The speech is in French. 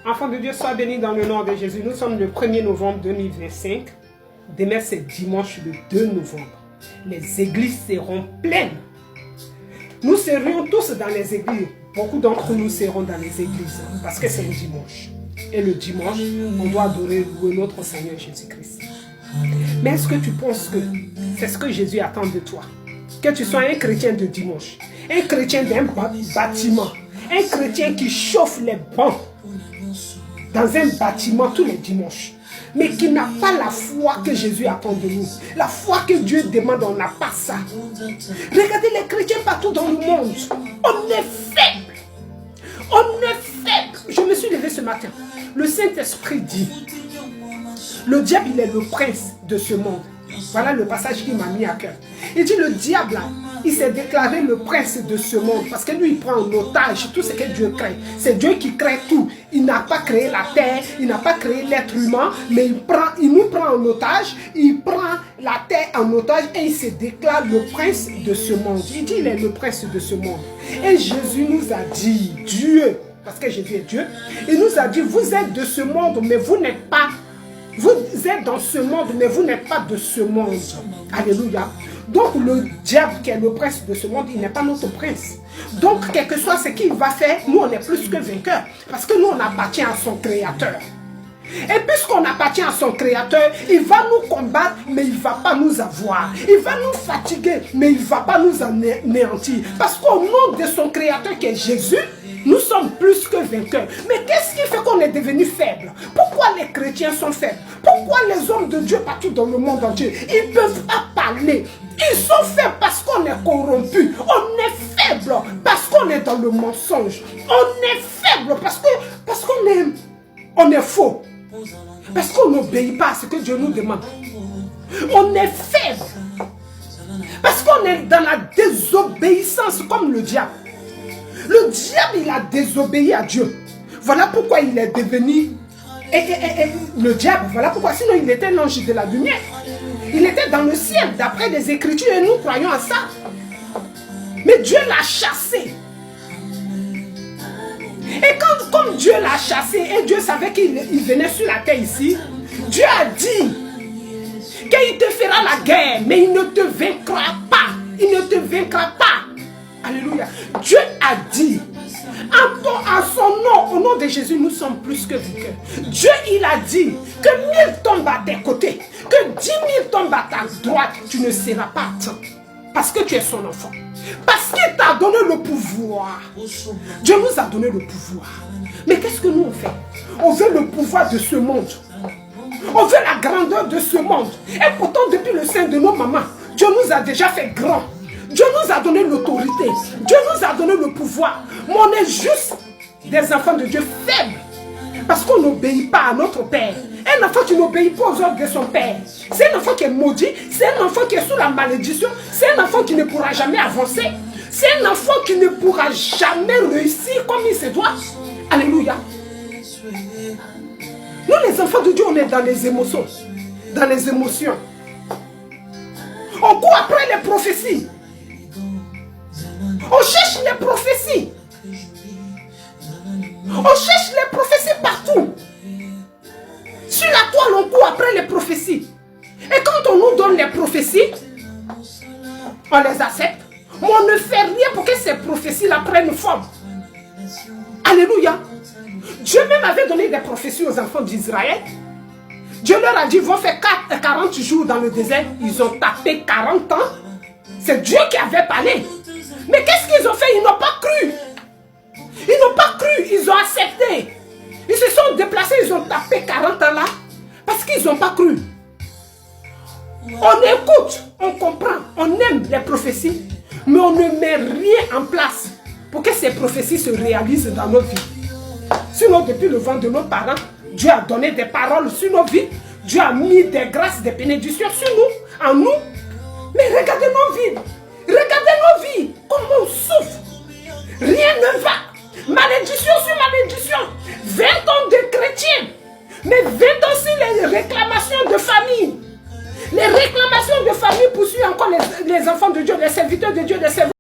Enfants de Dieu, sois bénis dans le nom de Jésus. Nous sommes le 1er novembre 2025. Demain, c'est dimanche le 2 novembre. Les églises seront pleines. Nous serions tous dans les églises. Beaucoup d'entre nous seront dans les églises parce que c'est le dimanche. Et le dimanche, on doit adorer, louer notre Seigneur Jésus-Christ. Mais est-ce que tu penses que c'est ce que Jésus attend de toi? Que tu sois un chrétien de dimanche, un chrétien d'un bâtiment, un chrétien qui chauffe les bancs dans un bâtiment tous les dimanches, mais qui n'a pas la foi que Jésus attend de nous. La foi que Dieu demande, on n'a pas ça. Regardez les chrétiens partout dans le monde. On est faible. On est faible. Je me suis levé ce matin. Le Saint-Esprit dit, le diable, il est le prince de ce monde. Voilà le passage qui m'a mis à cœur. Il dit, le diable, il s'est déclaré le prince de ce monde parce que lui, il prend en otage tout ce que Dieu crée. C'est Dieu qui crée tout. Il n'a pas créé la terre, il n'a pas créé l'être humain, mais il nous prend en otage, il prend la terre en otage et il se déclare le prince de ce monde. Il dit, il est le prince de ce monde. Et Jésus nous a dit, Dieu, parce que Jésus est Dieu, il nous a dit, vous êtes de ce monde, mais vous n'êtes pas. Vous êtes dans ce monde, mais vous n'êtes pas de ce monde. Alléluia. Donc le diable qui est le prince de ce monde, il n'est pas notre prince. Donc quel que soit ce qu'il va faire, nous on est plus que vainqueurs. Parce que nous on appartient à son créateur. Et puisqu'on appartient à son créateur, il va nous combattre, mais il ne va pas nous avoir. Il va nous fatiguer, mais il ne va pas nous anéantir. Parce qu'au nom de son créateur qui est Jésus, nous sommes plus que vainqueurs. Mais qu'est-ce qui fait qu'on est devenu faible? Pourquoi les chrétiens sont faibles? Pourquoi les hommes de Dieu partout dans le monde entier, ils ne peuvent pas parler? Ils sont faibles parce qu'on est corrompu. On est faible parce qu'on est dans le mensonge. On est faible parce qu'on est faux. Parce qu'on n'obéit pas à ce que Dieu nous demande. On est faible parce qu'on est dans la désobéissance comme le diable. Le diable, il a désobéi à Dieu. Voilà pourquoi il est devenu le diable. Voilà pourquoi, sinon il était l'ange de la lumière. Il était dans le ciel, d'après les Écritures, et nous croyons à ça. Mais Dieu l'a chassé. Et comme Dieu l'a chassé, et Dieu savait qu'il venait sur la terre ici, Dieu a dit qu'il te fera la guerre, mais il ne te vaincra pas. Il ne te vaincra pas. Alléluia. Dieu a dit, à son nom, au nom de Jésus, nous sommes plus que vainqueurs. Dieu, il a dit que 1000 tombent à tes côtés, que 10 000 tombent à ta droite, tu ne seras pas atteint. Parce que tu es son enfant. Parce qu'il t'a donné le pouvoir. Dieu nous a donné le pouvoir. Mais qu'est-ce que nous on fait? On veut le pouvoir de ce monde. On veut la grandeur de ce monde. Et pourtant, depuis le sein de nos mamans, Dieu nous a déjà fait grand. Dieu nous a donné l'autorité. Dieu nous a donné le pouvoir. Mais on est juste des enfants de Dieu faibles. Parce qu'on n'obéit pas à notre Père. Un enfant qui n'obéit pas aux ordres de son Père, c'est un enfant qui est maudit. C'est un enfant qui est sous la malédiction. C'est un enfant qui ne pourra jamais avancer. C'est un enfant qui ne pourra jamais réussir comme il se doit. Alléluia. Nous les enfants de Dieu, on est dans les émotions. Dans les émotions. On court après les prophéties. On cherche les prophéties. On cherche les prophéties partout. Sur la toile, on court après les prophéties. Et quand on nous donne les prophéties, on les accepte. Mais on ne fait rien pour que ces prophéties-là prennent forme. Alléluia. Dieu même avait donné des prophéties aux enfants d'Israël. Dieu leur a dit, ils vont faire 40 jours dans le désert. Ils ont tapé 40 ans. C'est Dieu qui avait parlé. Mais qu'est-ce qu'ils ont fait? Ils n'ont pas cru. Ils n'ont pas cru. Ils ont accepté. Ils se sont déplacés. Ils ont tapé 40 ans là. Parce qu'ils n'ont pas cru. On écoute. On comprend. On aime les prophéties. Mais on ne met rien en place pour que ces prophéties se réalisent dans nos vies. Sinon, depuis le vent de nos parents, Dieu a donné des paroles sur nos vies. Dieu a mis des grâces, des bénédictions sur nous, en nous. Mais regardez nos vies. Regardez nos vies. Comment on souffre. Rien ne va. Malédiction sur malédiction. 20 ans de chrétiens. Mais 20 ans sur les réclamations de famille. Les réclamations de famille poursuivent encore les enfants de Dieu, les serviteurs de Dieu, les serviteurs.